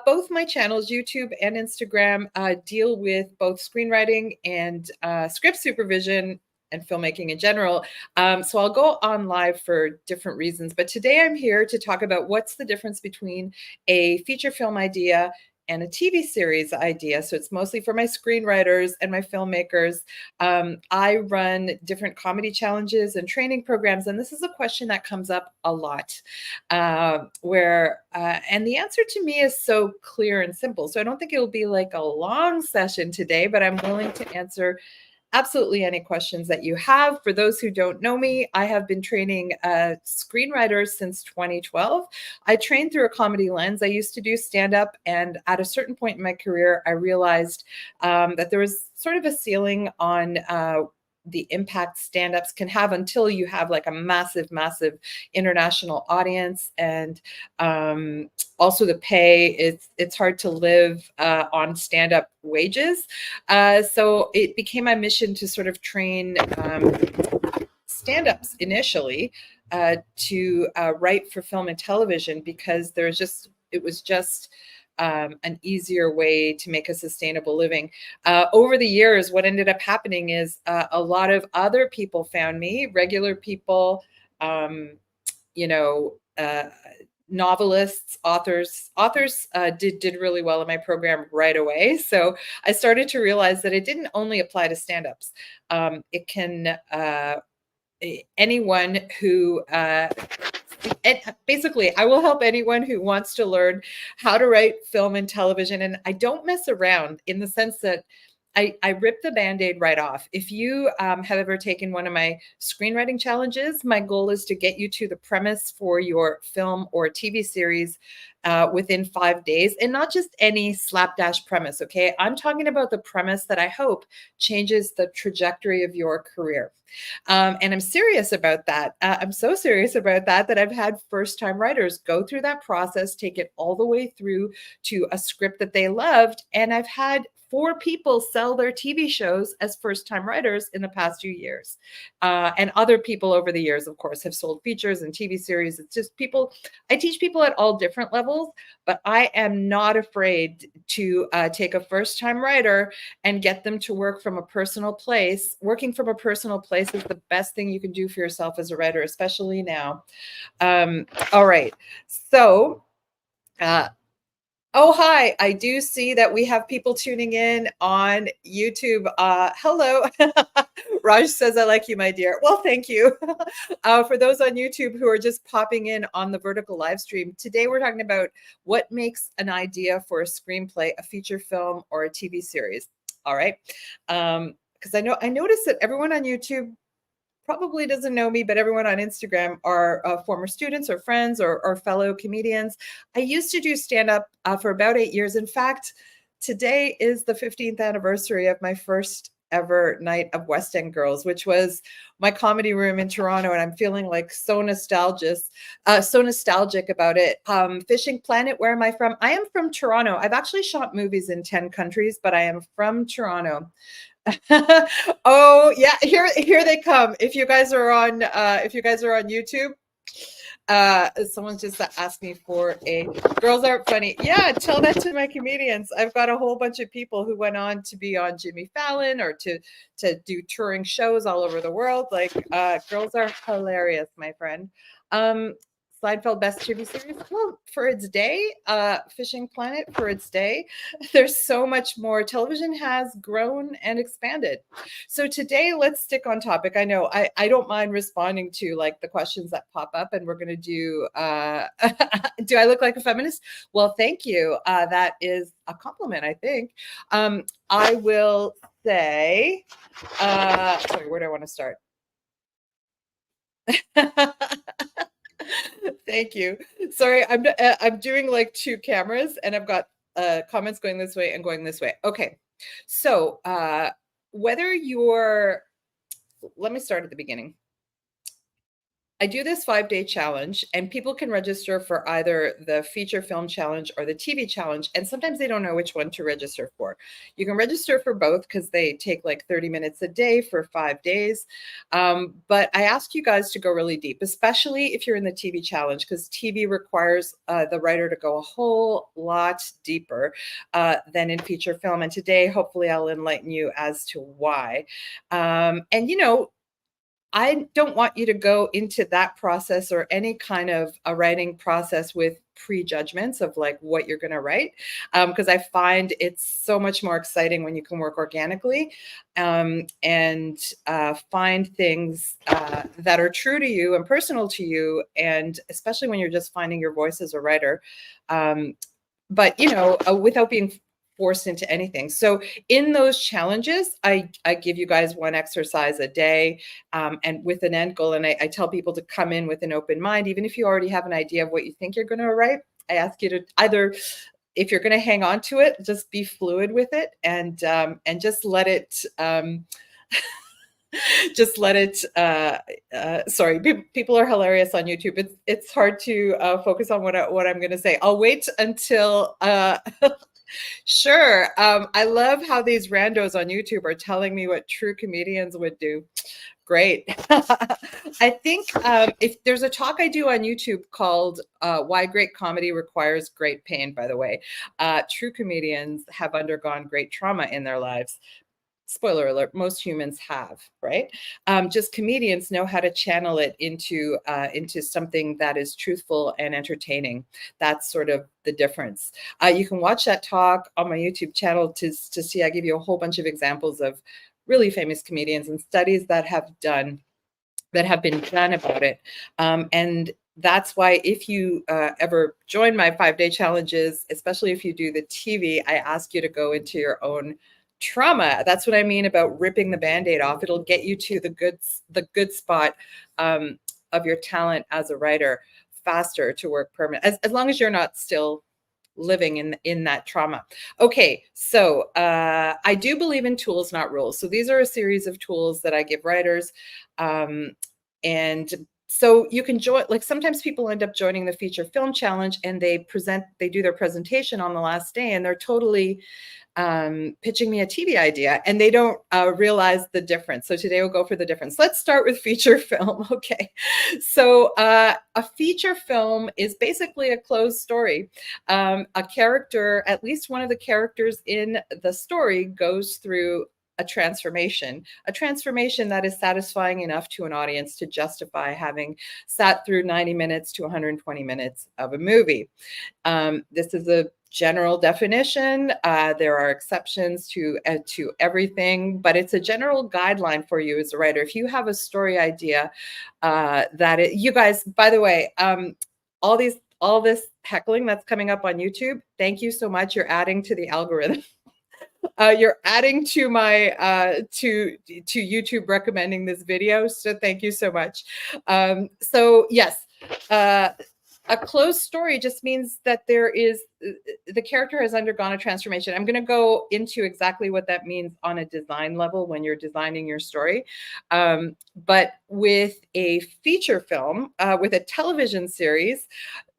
Both my channels, YouTube and Instagram, deal with both screenwriting and script supervision and filmmaking in general. So I'll go on live for different reasons. But today I'm here to talk about what's the difference between a feature film idea and a TV series idea. So it's mostly for my screenwriters and my filmmakers. I run different comedy challenges and training programs, and this is a question that comes up a lot, and the answer to me is so clear and simple. So I don't think it'll be like a long session today, but I'm willing to answer absolutely any questions that you have. For those who don't know me, I have been training screenwriters since 2012. I trained through a comedy lens. I used to do stand-up, and at a certain point in my career, I realized that there was sort of a ceiling on the impact stand-ups can have until you have like a massive international audience, and also the pay, it's hard to live on stand-up wages. So it became my mission to sort of train stand-ups initially to write for film and television, because it was just an easier way to make a sustainable living. Over the years, what ended up happening is a lot of other people found me, regular people, novelists, authors did really well in my program right away. So I started to realize that it didn't only apply to stand-ups. It can anyone who basically, I will help anyone who wants to learn how to write film and television. And I don't mess around, in the sense that I rip the Band-Aid right off. If you have ever taken one of my screenwriting challenges, my goal is to get you to the premise for your film or TV series within 5 days, and not just any slapdash premise, okay? I'm talking about the premise that I hope changes the trajectory of your career. And I'm serious about that. I'm so serious about that I've had first-time writers go through that process, take it all the way through to a script that they loved, and I've had 4 people sell their TV shows as first-time writers in the past few years. And other people over the years, of course, have sold features and TV series. It's just people, I teach people at all different levels, but I am not afraid to take a first-time writer and get them to work from a personal place. Working from a personal place is the best thing you can do for yourself as a writer, especially now. All right. So, oh, hi. I do see that we have people tuning in on YouTube. Hello. Raj says, I like you, my dear. Well, thank you. For those on YouTube who are just popping in on the vertical live stream, today we're talking about what makes an idea for a screenplay, a feature film, or a TV series. All right. Because I noticed that everyone on YouTube probably doesn't know me, but everyone on Instagram are former students or friends or fellow comedians. I used to do stand-up for about 8 years. In fact, today is the 15th anniversary of my first ever night of West End Girls, which was my comedy room in Toronto, and I'm feeling like so nostalgic about it. Fishing Planet, where am I from? I am from Toronto. I've actually shot movies in 10 countries, but I am from Toronto. Oh yeah, here they come. If you guys are on YouTube, someone just asked me for a Girls Aren't Funny. Yeah, tell that to my comedians. I've got a whole bunch of people who went on to be on Jimmy Fallon or to do touring shows all over the world. Like, girls are hilarious, my friend. Seinfeld best TV series? Well, for its day, Fishing Planet for its day. There's so much more. Television has grown and expanded. So today, let's stick on topic. I know I don't mind responding to like the questions that pop up, and we're going to do, do I look like a feminist? Well, thank you. That is a compliment, I think. I will say, sorry, where do I want to start? Thank you. Sorry, I'm doing like 2 cameras, and I've got comments going this way and going this way. Okay, so whether you're, let me start at the beginning. I do this 5-day challenge, and people can register for either the feature film challenge or the TV challenge. And sometimes they don't know which one to register for. You can register for both because they take like 30 minutes a day for 5 days. But I ask you guys to go really deep, especially if you're in the TV challenge, because TV requires the writer to go a whole lot deeper than in feature film. And today, hopefully, I'll enlighten you as to why. And, you know, I don't want you to go into that process or any kind of a writing process with prejudgments of like what you're going to write, because I find it's so much more exciting when you can work organically and find things that are true to you and personal to you, and especially when you're just finding your voice as a writer. But you know, without being forced into anything. So in those challenges, I give you guys one exercise a day, and with an end goal. And I tell people to come in with an open mind, even if you already have an idea of what you think you're going to write. I ask you to either, if you're going to hang on to it, just be fluid with it, and just let it. Just let it. Sorry, people are hilarious on YouTube. It's hard to focus on what I'm going to say. I'll wait until. Sure. I love how these randos on YouTube are telling me what true comedians would do. Great. I think if there's a talk I do on YouTube called Why Great Comedy Requires Great Pain, by the way. True comedians have undergone great trauma in their lives. Spoiler alert, most humans have, right? Just comedians know how to channel it into something that is truthful and entertaining. That's sort of the difference. You can watch that talk on my YouTube channel to see. I give you a whole bunch of examples of really famous comedians and studies that have been done about it. And that's why if you ever join my 5-day challenges, especially if you do the TV, I ask you to go into your own trauma. That's what I mean about ripping the Band-Aid off. It'll get you to the good spot of your talent as a writer faster to work permanent, as long as you're not still living in that trauma. Okay, so I do believe in tools, not rules. So these are a series of tools that I give writers, and so you can join. Like sometimes people end up joining the feature film challenge, and they do their presentation on the last day, and they're totally pitching me a TV idea, and they don't realize the difference. So today we'll go for the difference. Let's start with feature film. Okay. So a feature film is basically a closed story. A character, at least one of the characters in the story, goes through a transformation that is satisfying enough to an audience to justify having sat through 90 minutes to 120 minutes of a movie. This is a general definition. There are exceptions to everything, but it's a general guideline for you as a writer. If you have a story idea you guys, by the way, all this heckling that's coming up on YouTube, thank you so much. You're adding to the algorithm. You're adding to my to YouTube recommending this video. So thank you so much. So yes, a closed story just means that the character has undergone a transformation. I'm going to go into exactly what that means on a design level when you're designing your story. But with a feature film, with a television series,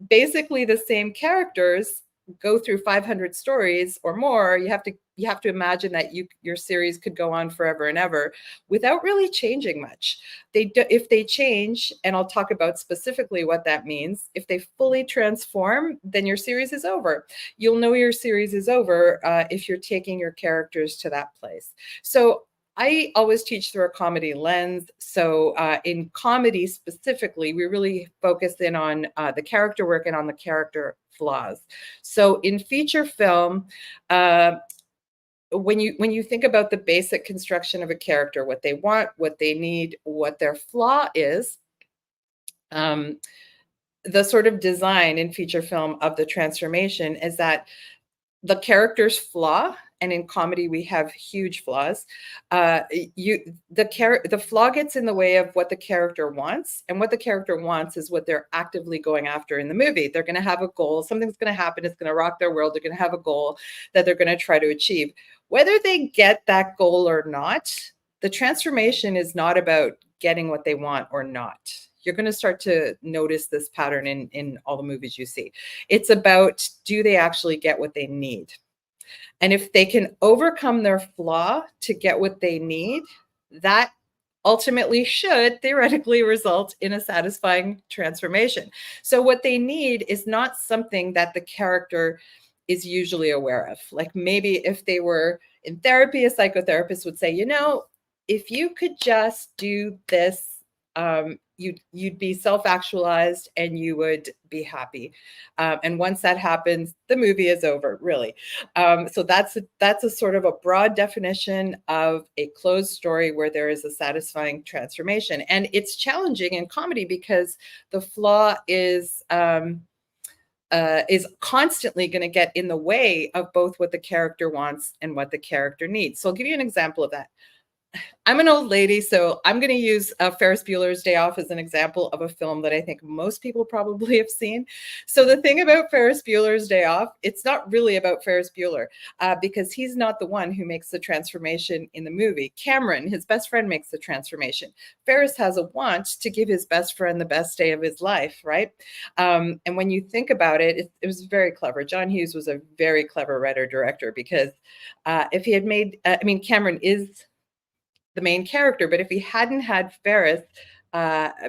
basically the same characters go through 500 stories or more. You have to imagine that your series could go on forever and ever without really changing much. If they change, and I'll talk about specifically what that means, if they fully transform, then your series is over. You'll know your series is over if you're taking your characters to that place. So I always teach through a comedy lens. So in comedy specifically, we really focus in on the character work and on the character flaws. So in feature film, when you think about the basic construction of a character, what they want, what they need, what their flaw is, the sort of design in feature film of the transformation is that the character's flaw, and in comedy we have huge flaws. The flaw gets in the way of what the character wants, and what the character wants is what they're actively going after in the movie. They're going to have a goal. Something's going to happen. It's going to rock their world. They're going to have a goal that they're going to try to achieve. Whether they get that goal or not, the transformation is not about getting what they want or not. You're going to start to notice this pattern in all the movies you see. It's about, do they actually get what they need? And if they can overcome their flaw to get what they need, that ultimately should theoretically result in a satisfying transformation. So what they need is not something that the character is usually aware of. Like maybe if they were in therapy, a psychotherapist would say, you know, if you could just do this, you'd be self-actualized and you would be happy. And once that happens, the movie is over, really. So that's a sort of a broad definition of a closed story where there is a satisfying transformation. And it's challenging in comedy because the flaw is constantly going to get in the way of both what the character wants and what the character needs. So I'll give you an example of that. I'm an old lady, so I'm going to use Ferris Bueller's Day Off as an example of a film that I think most people probably have seen. So the thing about Ferris Bueller's Day Off, it's not really about Ferris Bueller because he's not the one who makes the transformation in the movie. Cameron, his best friend, makes the transformation. Ferris has a want to give his best friend the best day of his life, right? And when you think about it, it was very clever. John Hughes was a very clever writer-director because if he had made, Cameron is the main character, but if he hadn't had Ferris,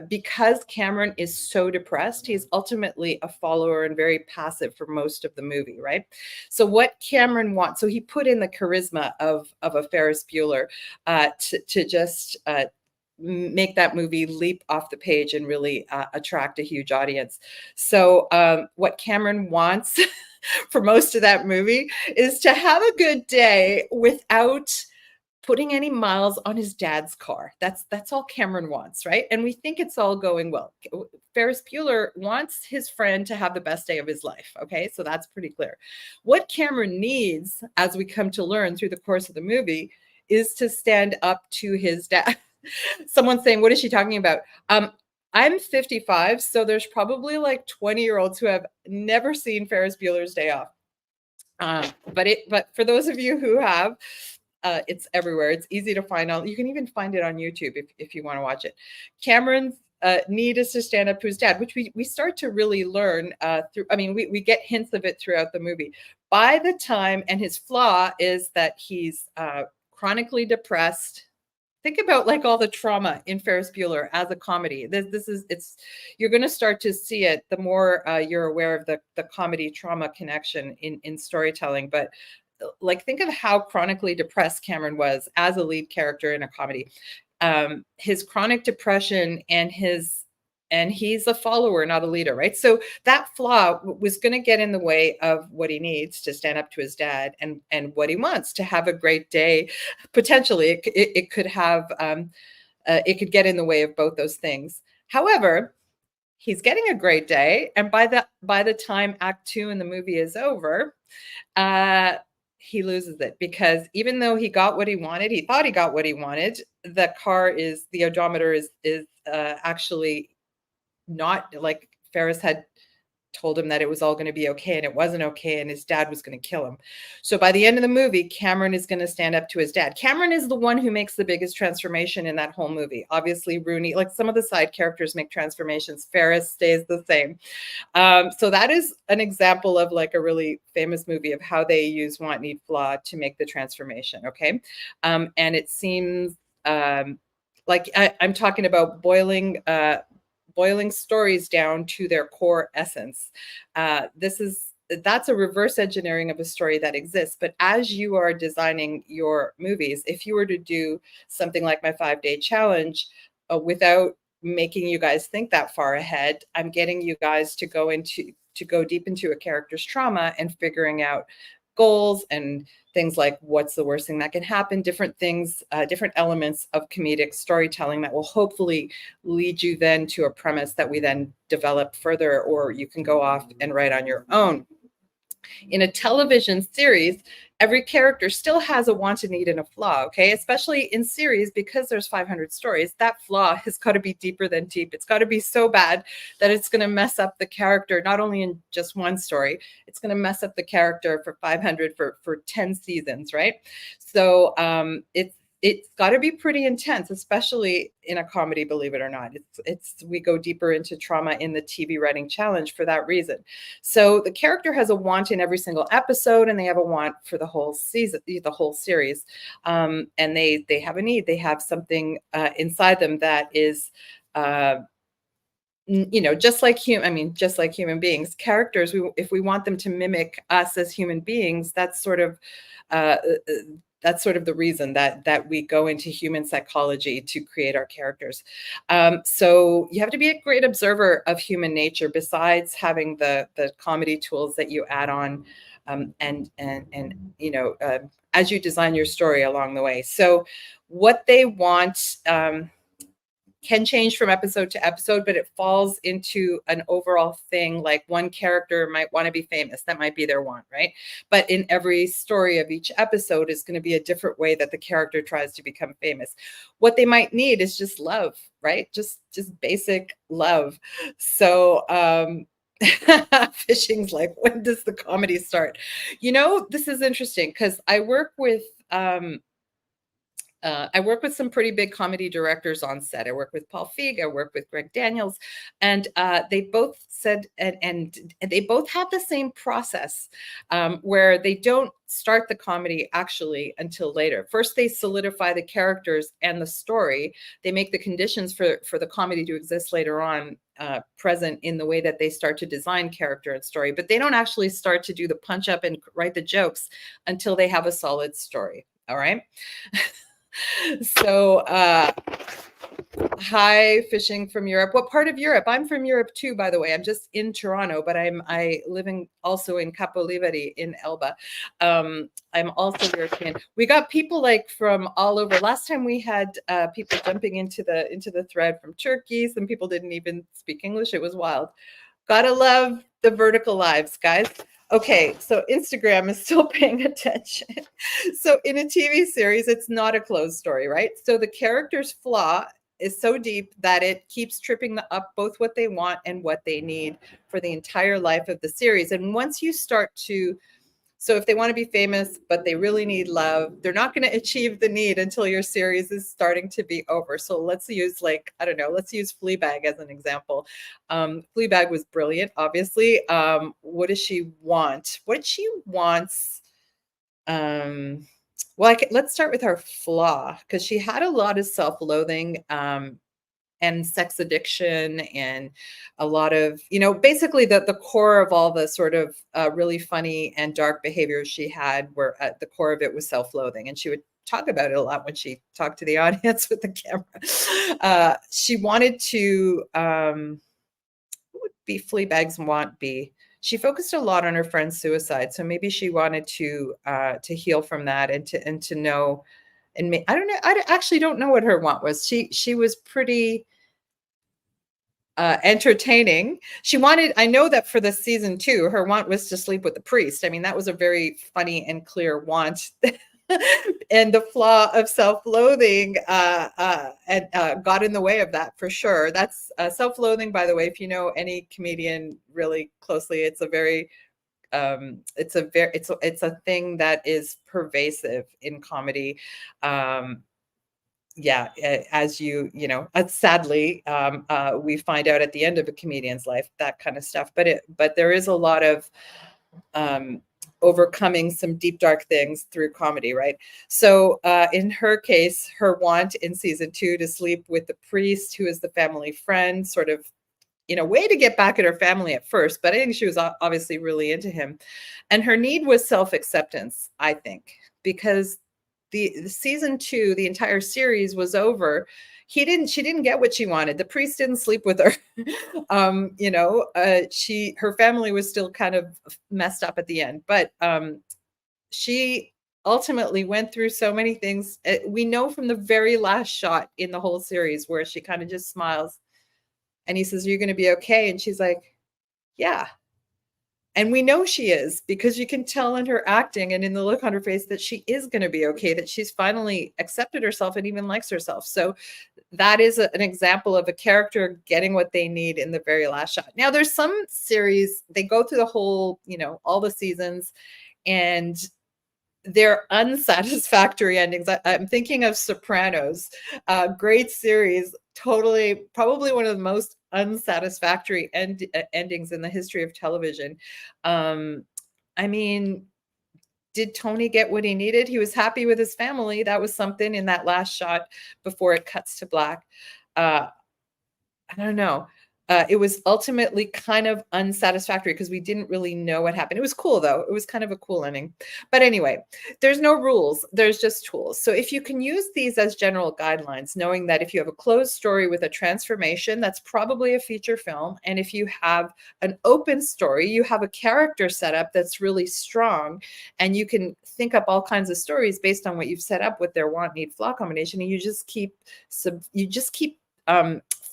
because Cameron is so depressed, he's ultimately a follower and very passive for most of the movie, right? So what Cameron wants, so he put in the charisma of a Ferris Bueller to just make that movie leap off the page and really attract a huge audience. So what Cameron wants for most of that movie is to have a good day without putting any miles on his dad's car. That's all Cameron wants, right? And we think it's all going well. Ferris Bueller wants his friend to have the best day of his life, okay? So that's pretty clear. What Cameron needs, as we come to learn through the course of the movie, is to stand up to his dad. Someone's saying, what is she talking about? I'm 55, so there's probably like 20-year-olds who have never seen Ferris Bueller's Day Off. But for those of you who have, it's everywhere. It's easy to find out. You can even find it on YouTube if you want to watch it. Cameron's need is to stand up to his dad, which we start to really learn through. I mean, we get hints of it throughout the movie. By the time, and his flaw is that he's chronically depressed. Think about like all the trauma in Ferris Bueller as a comedy. You're going to start to see it the more you're aware of the comedy trauma connection in storytelling. But like, think of how chronically depressed Cameron was as a lead character in a comedy. His chronic depression and he's a follower, not a leader, right? So that flaw was going to get in the way of what he needs to stand up to his dad and what he wants to have a great day. Potentially, it could have it could get in the way of both those things. However, he's getting a great day, and by the time Act 2 in the movie is over, he loses it because even though he got what he wanted, he thought he got what he wanted. The odometer is actually not like Ferris had told him that it was all going to be okay, and it wasn't okay, and his dad was going to kill him. So by the end of the movie, Cameron is going to stand up to his dad. Cameron is the one who makes the biggest transformation in that whole movie. Obviously, Rooney, like some of the side characters make transformations. Ferris stays the same. So that is an example of like a really famous movie of how they use want, need, flaw to make the transformation. Okay. And it seems like I'm talking about boiling stories down to their core essence. That's a reverse engineering of a story that exists. But as you are designing your movies, if you were to do something like my 5-day challenge without making you guys think that far ahead, I'm getting you guys to go deep into a character's trauma and figuring out goals and things like what's the worst thing that can happen, different things, different elements of comedic storytelling that will hopefully lead you then to a premise that we then develop further, or you can go off and write on your own. In a television series, every character still has a want, a need, and a flaw, okay? Especially in series, because there's 500 stories, that flaw has got to be deeper than deep. It's got to be so bad that it's going to mess up the character, not only in just one story, it's going to mess up the character for 500 for 10 seasons, right? So it's got to be pretty intense, especially in a comedy, believe it or not. It's we go deeper into trauma in the TV writing challenge for that reason. So the character has a want in every single episode, and they have a want for the whole season, the whole series. And they have a need. They have something inside them that is just like just like human beings, characters, if we want them to mimic us as human beings, uh, uh, that's sort of the reason that we go into human psychology to create our characters. So you have to be a great observer of human nature, besides having the comedy tools that you add on, and as you design your story along the way. So what they want can change from episode to episode, but it falls into an overall thing. Like, one character might want to be famous. That might be their want, right? But in every story of each episode is going to be a different way that the character tries to become famous. What they might need is just love, right? Just basic love. So, Fishing's like, when does the comedy start? This is interesting because I work with some pretty big comedy directors on set. I work with Paul Feig. I work with Greg Daniels, and they both said, and they both have the same process, where they don't start the comedy actually until later. First, they solidify the characters and the story. They make the conditions for the comedy to exist later on, present in the way that they start to design character and story. But they don't actually start to do the punch up and write the jokes until they have a solid story. All right. So, hi, Fishing from Europe. What part of Europe? I'm from Europe too, by the way. I'm just in Toronto, but I living also in Capolivari in Elba. I'm also European. We got people like from all over. Last time we had people jumping into the thread from Turkey. Some people didn't even speak English. It was wild. Gotta love the vertical lives, guys. Okay, so Instagram is still paying attention. So in a TV series, it's not a closed story, right? So the character's flaw is so deep that it keeps tripping up both what they want and what they need for the entire life of the series. And once you start to So if they want to be famous, but they really need love, they're not going to achieve the need until your series is starting to be over. So let's use let's use Fleabag as an example. Fleabag was brilliant, obviously. What does she want? What she wants, let's start with her flaw, because she had a lot of self-loathing, and sex addiction, and a lot of, basically the core of all the sort of really funny and dark behaviors she had, were at the core of it was self-loathing. And she would talk about it a lot when she talked to the audience with the camera. She wanted to, what would be Fleabag's want be? She focused a lot on her friend's suicide. So maybe she wanted to heal from that, and to know, I don't know. Actually don't know what her want was. She was pretty entertaining. I know that for the season 2, her want was to sleep with the priest. I mean, that was a very funny and clear want. And the flaw of self-loathing got in the way of that, for sure. That's self-loathing, by the way, if you know any comedian really closely, it's a very it's a thing that is pervasive in comedy. As sadly, we find out at the end of a comedian's life, that kind of stuff. But there is a lot of overcoming some deep, dark things through comedy, right? So in her case, her want in season 2 to sleep with the priest, who is the family friend, sort of in a way to get back at her family at first, but I think she was obviously really into him. And her need was self-acceptance, I think, because the season 2, the entire series was over. She didn't get what she wanted. The priest didn't sleep with her. Her family was still kind of messed up at the end, but she ultimately went through so many things. We know from the very last shot in the whole series, where she kind of just smiles and he says, "You're going to be okay." And she's like, "Yeah." And we know she is, because you can tell in her acting and in the look on her face that she is going to be okay, that she's finally accepted herself and even likes herself. So that is an example of a character getting what they need in the very last shot. Now, there's some series, they go through the whole, all the seasons, and they're unsatisfactory endings. I'm thinking of Sopranos, great series, totally, probably one of the most unsatisfactory endings in the history of television. Um, I mean, did Tony get what he needed? He was happy with his family. That was something in that last shot before it cuts to black. Uh, I don't know. It was ultimately kind of unsatisfactory because we didn't really know what happened. It was cool though. It was kind of a cool ending. But anyway, there's no rules. There's just tools. So if you can use these as general guidelines, knowing that if you have a closed story with a transformation, that's probably a feature film. And if you have an open story, you have a character setup that's really strong, and you can think up all kinds of stories based on what you've set up with their want, need, flaw combination. And you just keep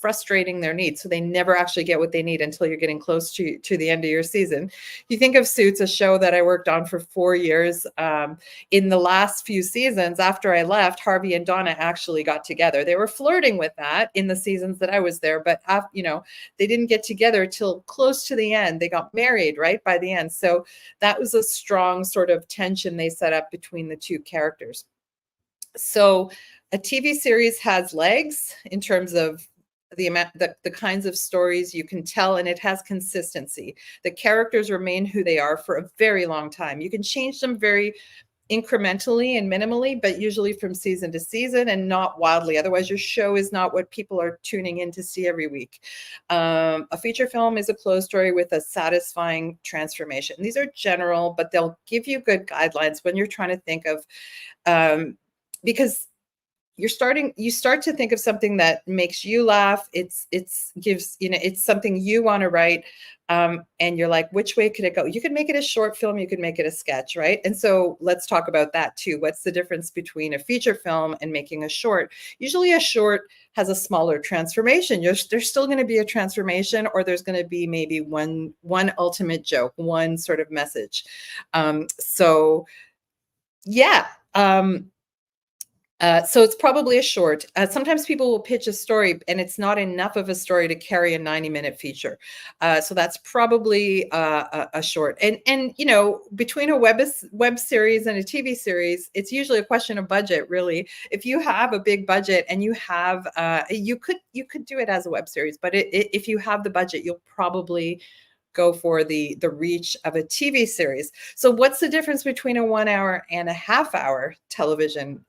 frustrating their needs, so they never actually get what they need until you're getting close to the end of your season. You think of Suits, a show that I worked on for 4 years. In the last few seasons after I left, Harvey and Donna actually got together. They were flirting with that in the seasons that I was there, but they didn't get together till close to the end. They got married right by the end. So that was a strong sort of tension they set up between the two characters. So a TV series has legs in terms of the kinds of stories you can tell, and it has consistency. The characters remain who they are for a very long time. You can change them very incrementally and minimally, but usually from season to season and not wildly. Otherwise, your show is not what people are tuning in to see every week. A feature film is a closed story with a satisfying transformation. These are general, but they'll give you good guidelines when you're trying to think of, because you start to think of something that makes you laugh. It's something you want to write. And you're like, which way could it go? You could make it a short film, you could make it a sketch, right? And so let's talk about that too. What's the difference between a feature film and making a short? Usually a short has a smaller transformation. There's still going to be a transformation, or there's going to be maybe one ultimate joke, one sort of message. So yeah. So it's probably a short. Sometimes people will pitch a story and it's not enough of a story to carry a 90-minute feature. So that's probably a short. And between a web series and a TV series, it's usually a question of budget, really. If you have a big budget and you have, you could do it as a web series, but if you have the budget, you'll probably go for the reach of a TV series. So what's the difference between a 1 hour and a half-hour television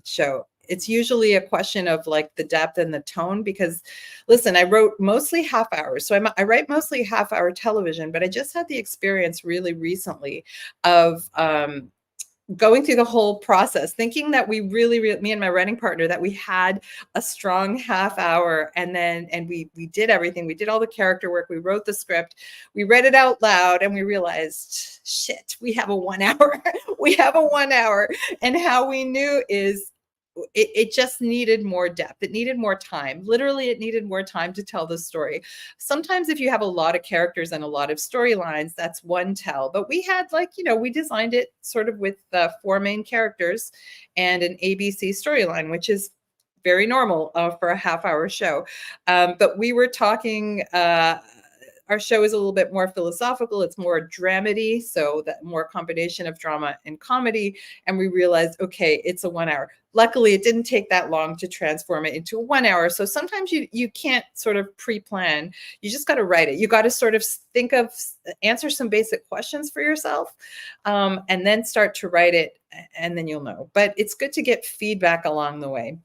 show? It's usually a question of like the depth and the tone, because listen, I wrote mostly half hours. So I write mostly half-hour television, but I just had the experience really recently of going through the whole process, thinking that we really, me and my writing partner, that we had a strong half hour, and we did everything. We did all the character work. We wrote the script. We read it out loud, and we realized, shit, we have a 1 hour. We have a 1 hour. And how we knew is it just needed more depth. It needed more time. Literally, it needed more time to tell the story. Sometimes if you have a lot of characters and a lot of storylines, that's one tell. But we had we designed it sort of with 4 main characters and an ABC storyline, which is very normal for a half-hour show. But we were talking, our show is a little bit more philosophical. It's more dramedy, so that more combination of drama and comedy. And we realized, okay, it's a 1 hour. Luckily, it didn't take that long to transform it into a 1 hour. So sometimes you can't sort of pre-plan. You just got to write it. You got to sort of answer some basic questions for yourself, and then start to write it, and then you'll know. But it's good to get feedback along the way.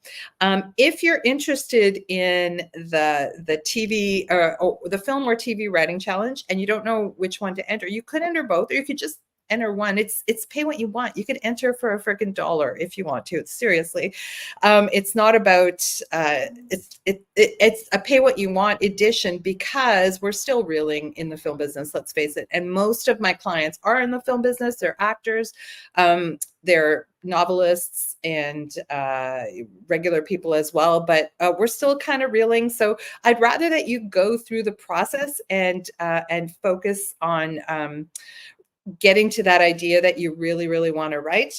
If you're interested in the TV or the film or TV writing challenge, and you don't know which one to enter, you could enter both, or you could just enter one. It's pay what you want. You could enter for a freaking $1 if you want to. It's seriously, it's not about it's a pay what you want edition, because we're still reeling in the film business, let's face it. And most of my clients are in the film business. They're actors, they're novelists, and regular people as well, but we're still kind of reeling. So I'd rather that you go through the process and focus on getting to that idea that you really, really want to write.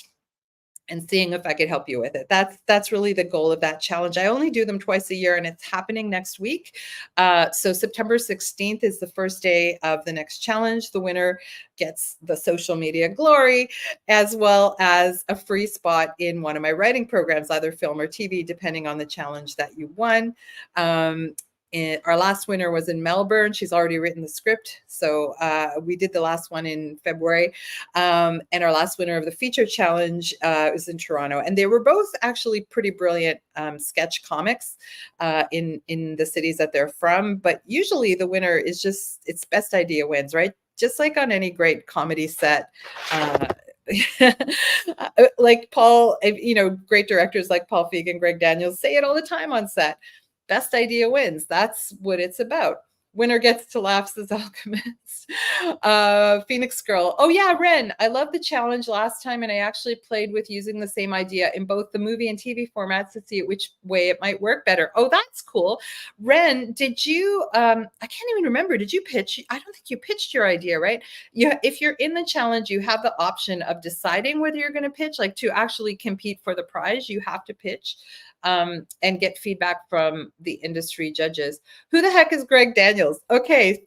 and seeing if I could help you with it. That's really the goal of that challenge. I only do them twice a year, and it's happening next week. So September 16th is the first day of the next challenge. The winner gets the social media glory, as well as a free spot in one of my writing programs, either film or TV, depending on the challenge that you won. Our last winner was in Melbourne. She's already written the script. So we did the last one in February. And our last winner of the feature challenge was in Toronto. And they were both actually pretty brilliant sketch comics in the cities that they're from. But usually the winner is just, it's best idea wins, right? Just like on any great comedy set. Like Paul, great directors like Paul Feig and Greg Daniels say it all the time on set. Best idea wins. That's what it's about. Winner gets to laugh, says Alchemist. Phoenix Girl. Oh yeah, Ren. I love the challenge last time, and I actually played with using the same idea in both the movie and TV formats to see which way it might work better. Oh, that's cool. Ren, did you I can't even remember. Did you pitch? I don't think you pitched your idea, right? If you're in the challenge, you have the option of deciding whether you're going to pitch, like to actually compete for the prize, you have to pitch. And get feedback from the industry judges. Who the heck is Greg Daniels? Okay,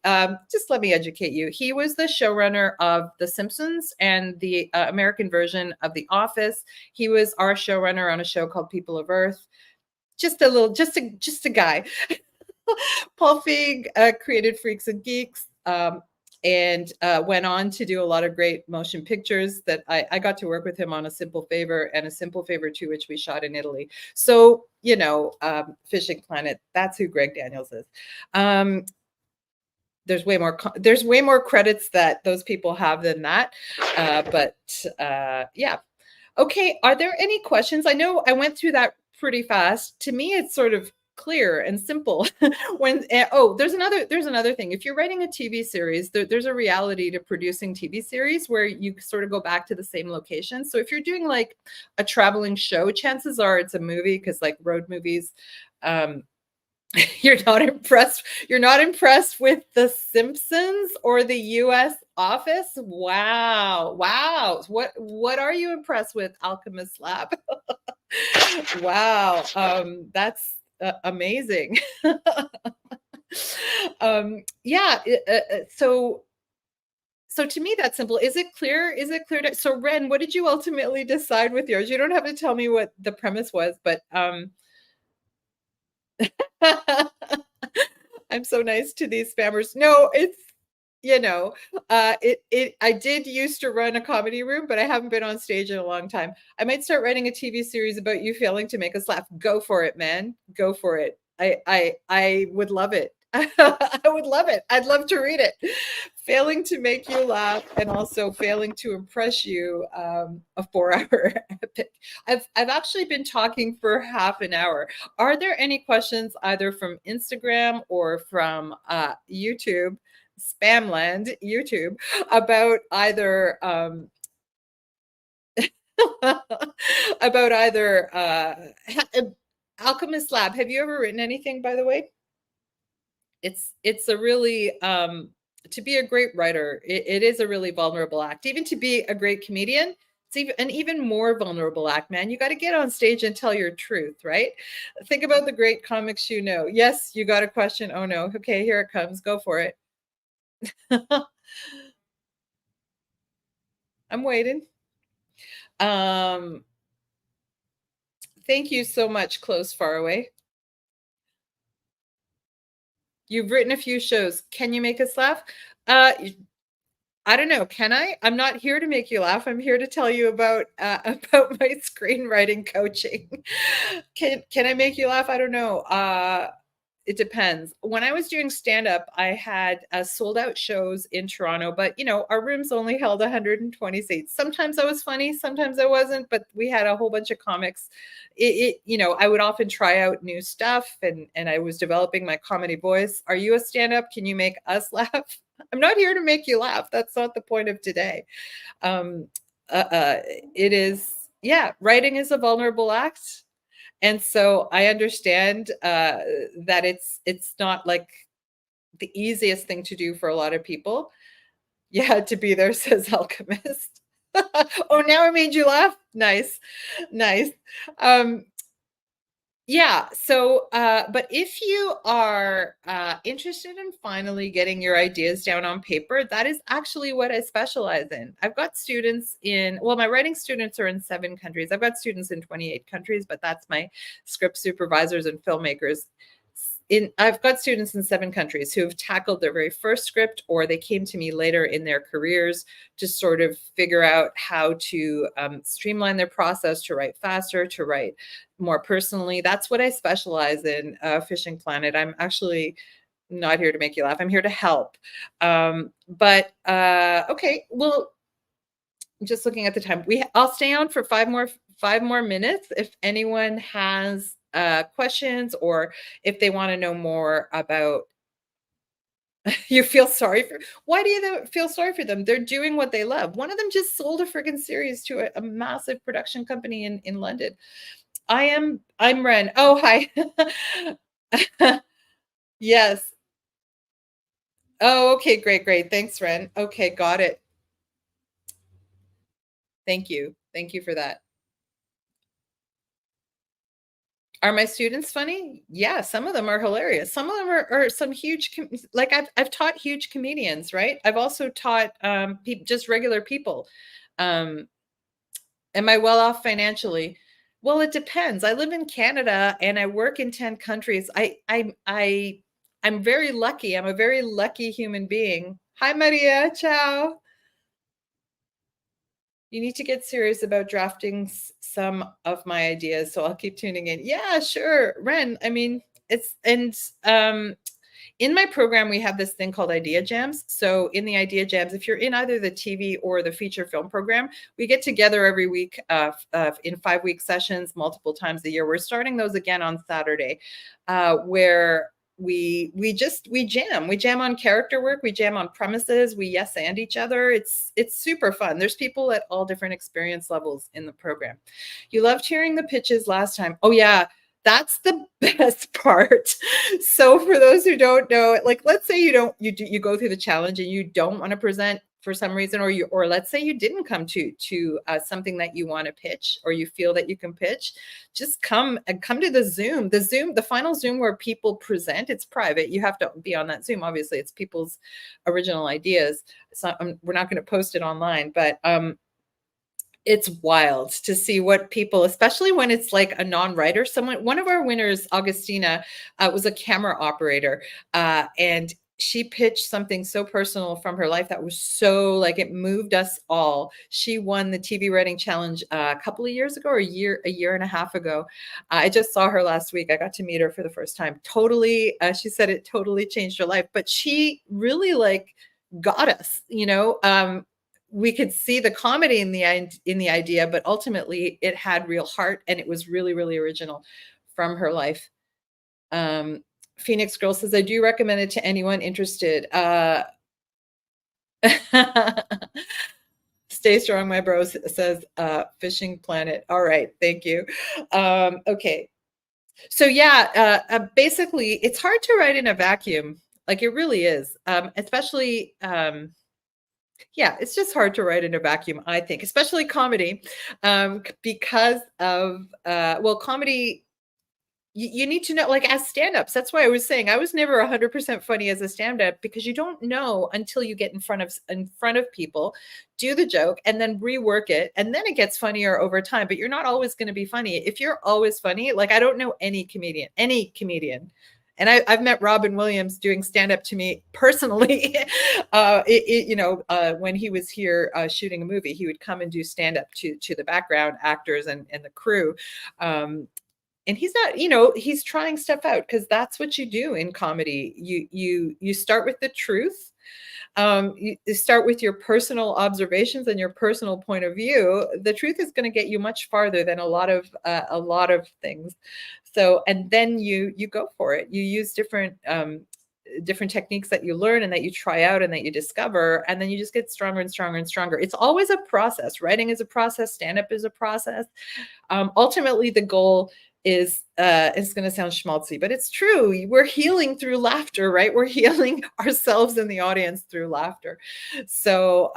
just let me educate you. He was the showrunner of The Simpsons and the American version of The Office. He was our showrunner on a show called People of Earth. Just a guy. Paul Feig created Freaks and Geeks. And went on to do a lot of great motion pictures that I got to work with him on A Simple Favor and A Simple Favor 2, which we shot in Italy. So, Fishing Planet, that's who Greg Daniels is. There's way more credits that those people have than that. Yeah. Okay, are there any questions? I know I went through that pretty fast. To me, it's sort of clear and simple. There's another thing. If you're writing a TV series, there's a reality to producing TV series where you sort of go back to the same location. So if you're doing like a traveling show, chances are it's a movie, because like road movies, you're not impressed with The Simpsons or the US Office. Wow. What are you impressed with, Alchemist Lab? Wow. That's amazing. Yeah. So to me, that's simple. Is it clear? So Ren, what did you ultimately decide with yours? You don't have to tell me what the premise was, but I'm so nice to these spammers. No, it's, I did used to run a comedy room, but I haven't been on stage in a long time. I might start writing a TV series about you failing to make us laugh. Go for it, man. Go for it. I would love it. I would love it. I'd love to read it. Failing to make you laugh and also failing to impress you, a 4-hour epic. I've actually been talking for half an hour. Are there any questions either from Instagram or from YouTube, Spamland YouTube, about either Alchemist Lab? Have you ever written anything, by the way? It's a really to be a great writer, it is a really vulnerable act. Even to be a great comedian, it's an even more vulnerable act, man. You got to get on stage and tell your truth, right? Think about the great comics you know. Yes, you got a question. Oh no. Okay, here it comes. Go for it. I'm waiting. Thank you so much, Close Far Away. You've written a few shows. Can you make us laugh? I don't know. Can I? I'm not here to make you laugh. I'm here to tell you about about my screenwriting coaching. Can I make you laugh? I don't know. It depends. When I was doing stand-up, I had sold out shows in Toronto, but our rooms only held 120 seats. Sometimes I was funny, sometimes I wasn't, but we had a whole bunch of comics. I would often try out new stuff, and I was developing my comedy voice. Are you a stand-up? Can you make us laugh? I'm not here to make you laugh. That's not the point of today. It is, yeah, writing is a vulnerable act. And so I understand that it's not like the easiest thing to do for a lot of people. Yeah, to be there, says Alchemist. Oh, now I made you laugh? Nice. Nice. Um, yeah, so, but if you are, interested in finally getting your ideas down on paper, that is actually what I specialize in. I've got students in well, my writing students are in 7 countries. I've got students in 28 countries, but that's my script supervisors and filmmakers. I've got students in 7 countries who have tackled their very first script, or they came to me later in their careers to sort of figure out how to, streamline their process, to write faster, to write more personally. That's what I specialize in, Fishing Planet. I'm actually not here to make you laugh. I'm here to help. Okay, well, just looking at the time, I'll stay on for 5 more minutes if anyone has questions, or if they want to know more about you feel sorry for why do you feel sorry for them? They're doing what they love. One of them just sold a freaking series to a massive production company in London. I'm Ren. Oh, hi. Yes. Oh, okay, great, great. Thanks, Ren. Okay, got it. Thank you. Thank you for that. Are my students funny? Yeah, some of them are hilarious. Some of them are some huge like I've taught huge comedians, right? I've also taught just regular people. Um, am I well off financially? Well, it depends. I live in Canada and I work in 10 countries. I'm very lucky. I'm a very lucky human being. Hi, Maria. Ciao. You need to get serious about drafting some of my ideas, so I'll keep tuning in. Yeah, sure. Ren, I mean, it's and in my program we have this thing called idea jams. So in the idea jams, if you're in either the TV or the feature film program, we get together every week in 5-week sessions multiple times a year. We're starting those again on Saturday, where we jam on character work, we jam on premises, we yes and each other. It's super fun. There's people at all different experience levels in the program. You loved hearing the pitches last time. Oh yeah, that's the best part. So for those who don't know, like let's say you go through the challenge and you don't want to present for some reason, or let's say you didn't come to something that you want to pitch, or you feel that you can pitch, just come to the final Zoom where people present. It's private. You have to be on that Zoom. Obviously, it's people's original ideas. So we're not going to post it online, but it's wild to see what people, especially when it's like a non-writer. One of our winners, Augustina, was a camera operator, and she pitched something so personal from her life that was so like it moved us all. She won the TV writing challenge a couple of years ago, or a year and a half ago. I just saw her last week. I got to meet her for the first time. Totally, she said it totally changed her life. But she really like got us, we could see the comedy in the idea, but ultimately it had real heart and it was really, really original from her life. Um, Phoenix Girl says, I do recommend it to anyone interested. Stay strong, my bro, says Fishing Planet. All right, thank you. Okay. So yeah, basically it's hard to write in a vacuum. Like it really is. Especially yeah, it's just hard to write in a vacuum, I think, especially comedy, because of comedy. You need to know, like as stand-ups. That's why I was saying I was never 100% funny as a stand-up, because you don't know until you get in front of people, do the joke, and then rework it, and then it gets funnier over time. But you're not always going to be funny. If you're always funny, like I don't know any comedian, and I've met Robin Williams doing stand-up to me personally. When he was here shooting a movie, he would come and do stand-up to the background actors and the crew. And he's not, he's trying stuff out, because that's what you do in comedy. You start with the truth. You start with your personal observations and your personal point of view. The truth is going to get you much farther than a lot of things. So, and then you go for it. You use different techniques that you learn and that you try out and that you discover, and then you just get stronger and stronger and stronger. It's always a process. Writing is a process. Stand-up is a process. Ultimately, the goal is it's going to sound schmaltzy, but it's true. We're healing through laughter, right? We're healing ourselves and the audience through laughter. So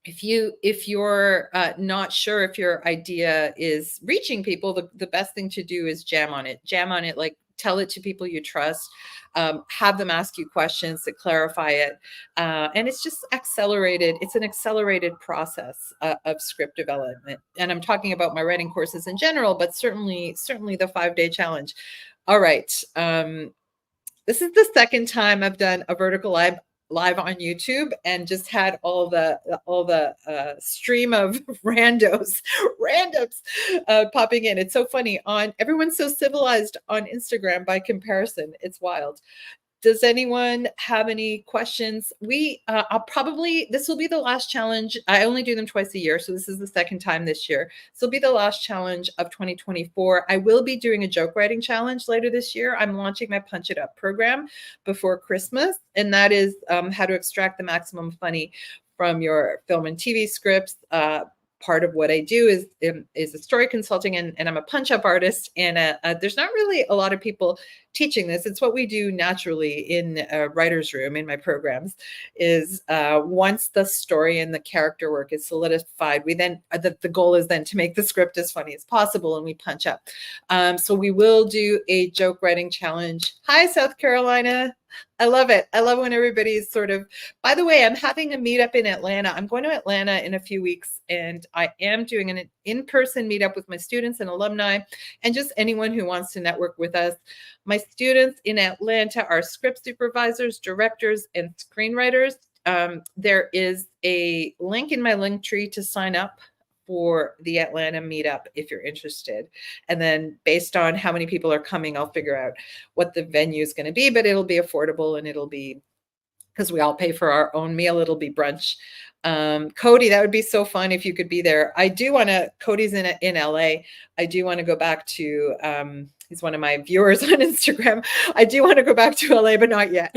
if you're not sure if your idea is reaching people, the best thing to do is jam on it, like tell it to people you trust, have them ask you questions to clarify it, and it's just accelerated. It's an accelerated process of script development, and I'm talking about my writing courses in general, but certainly the 5-day challenge. All right. This is the second time I've done a vertical live on YouTube, and just had all the stream of randoms popping in. It's so funny. Everyone's so civilized on Instagram by comparison. It's wild. Does anyone have any questions? This will be the last challenge. I only do them twice a year, so this is the second time this year. This will be the last challenge of 2024. I will be doing a joke writing challenge later this year. I'm launching my Punch It Up program before Christmas, and that is how to extract the maximum funny from your film and TV scripts. Part of what I do is a story consulting, and I'm a punch up artist. And there's not really a lot of people teaching this. It's what we do naturally in a writer's room in my programs. Is once the story and the character work is solidified, we then the goal is then to make the script as funny as possible, and we punch up. So we will do a joke writing challenge. Hi, South Carolina. I love it. I love when everybody's sort of, by the way, I'm having a meetup in Atlanta. I'm going to Atlanta in a few weeks, and I am doing an in-person meetup with my students and alumni and just anyone who wants to network with us. My students in Atlanta are script supervisors, directors, and screenwriters. There is a link in my link tree to sign up for the Atlanta meetup if you're interested. And then based on how many people are coming, I'll figure out what the venue is going to be, but it'll be affordable, and it'll be, because we all pay for our own meal, it'll be brunch. Cody, that would be so fun if you could be there. I do want to, Cody's in LA. I do want to go back to, he's one of my viewers on Instagram. I do want to go back to LA, but not yet.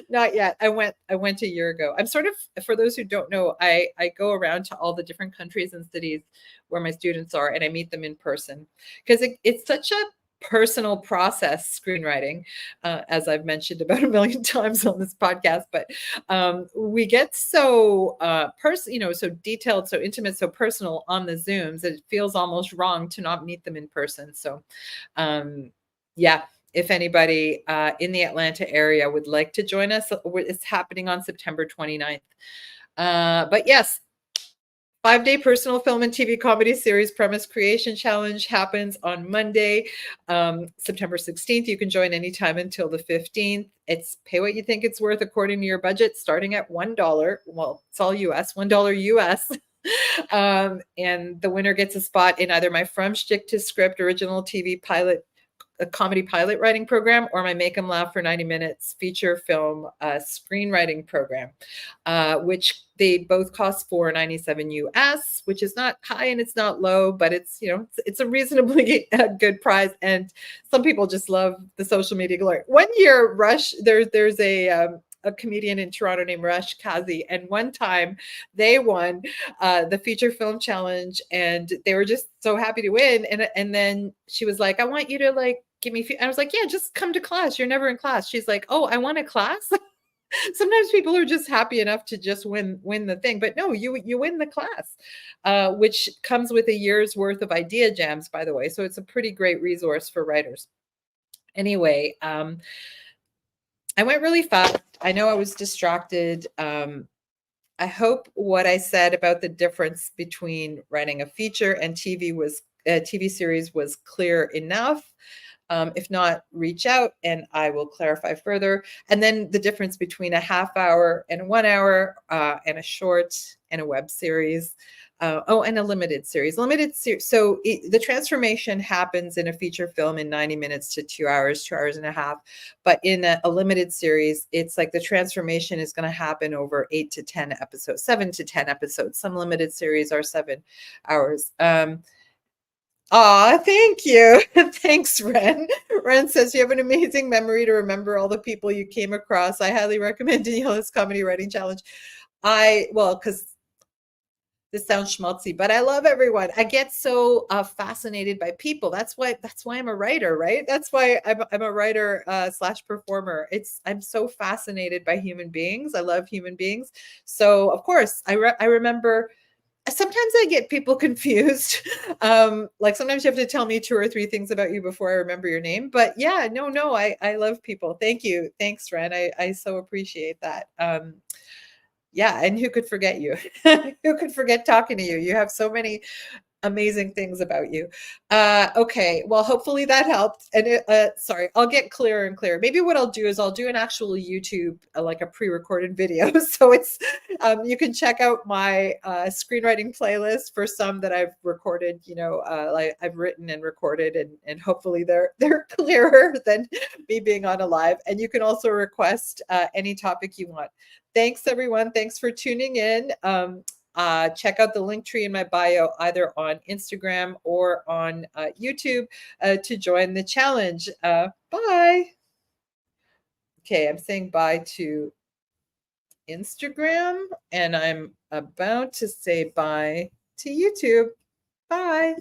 Not yet. I went a year ago. I'm sort of, for those who don't know, I go around to all the different countries and cities where my students are, and I meet them in person, because it's such a personal process, screenwriting, as I've mentioned about 1 million times on this podcast. But we get so so detailed, so intimate, so personal on the Zooms, it feels almost wrong to not meet them in person. So yeah, if anybody in the Atlanta area would like to join us, it's happening on September 29th. But yes, 5-day personal film and TV comedy series premise creation challenge happens on Monday, September 16th. You can join anytime until the 15th. It's pay what you think it's worth according to your budget, starting at $1. Well, it's all US, $1 US. And the winner gets a spot in either my From Shtick to Script original TV pilot, a comedy pilot writing program, or my Make 'em Laugh for 90 Minutes feature film screenwriting program, which they both cost $4.97 US, which is not high and it's not low, but it's it's a reasonably good prize. And some people just love the social media glory. One year, Rush, there's a comedian in Toronto named Rush Kazi, and one time they won the feature film challenge, and they were just so happy to win. And then she was like, "I want you to like give me." I was like, "Yeah, just come to class. You're never in class." She's like, "Oh, I want a class." Sometimes people are just happy enough to just win the thing, but no, you win the class, which comes with a year's worth of idea jams, by the way. So it's a pretty great resource for writers. Anyway, I went really fast. I know I was distracted. I hope what I said about the difference between writing a feature and TV series was clear enough. If not, reach out and I will clarify further. And then the difference between a half hour and 1 hour, and a short and a web series. And a limited series. So the transformation happens in a feature film in 90 minutes to 2 hours, 2 hours and a half. But in a limited series, it's like the transformation is going to happen over 8 to 10 episodes, 7 to 10 episodes. Some limited series are 7 hours. Thank you. Thanks, Ren. Ren says you have an amazing memory to remember all the people you came across. I highly recommend Daniela's Comedy Writing Challenge. Because This sounds schmaltzy, but I love everyone. I get so fascinated by people. That's why I'm a writer, right? That's why I'm a writer slash performer. I'm so fascinated by human beings. I love human beings. So of course, I remember sometimes I get people confused. Like sometimes you have to tell me two or three things about you before I remember your name. But yeah, no, I love people. Thank you. Thanks, Ren. I so appreciate that. Yeah, and who could forget you? Who could forget talking to you? You have so many amazing things about you. Okay, well, hopefully that helped. And sorry, I'll get clearer and clearer. Maybe what I'll do is I'll do an actual YouTube, like a pre-recorded video. So it's you can check out my screenwriting playlist for some that I've recorded. Like I've written and recorded, and hopefully they're clearer than me being on a live. And you can also request any topic you want. Thanks, everyone. Thanks for tuning in. Check out the link tree in my bio, either on Instagram or on YouTube, to join the challenge. Bye. Okay, I'm saying bye to Instagram, and I'm about to say bye to YouTube. Bye.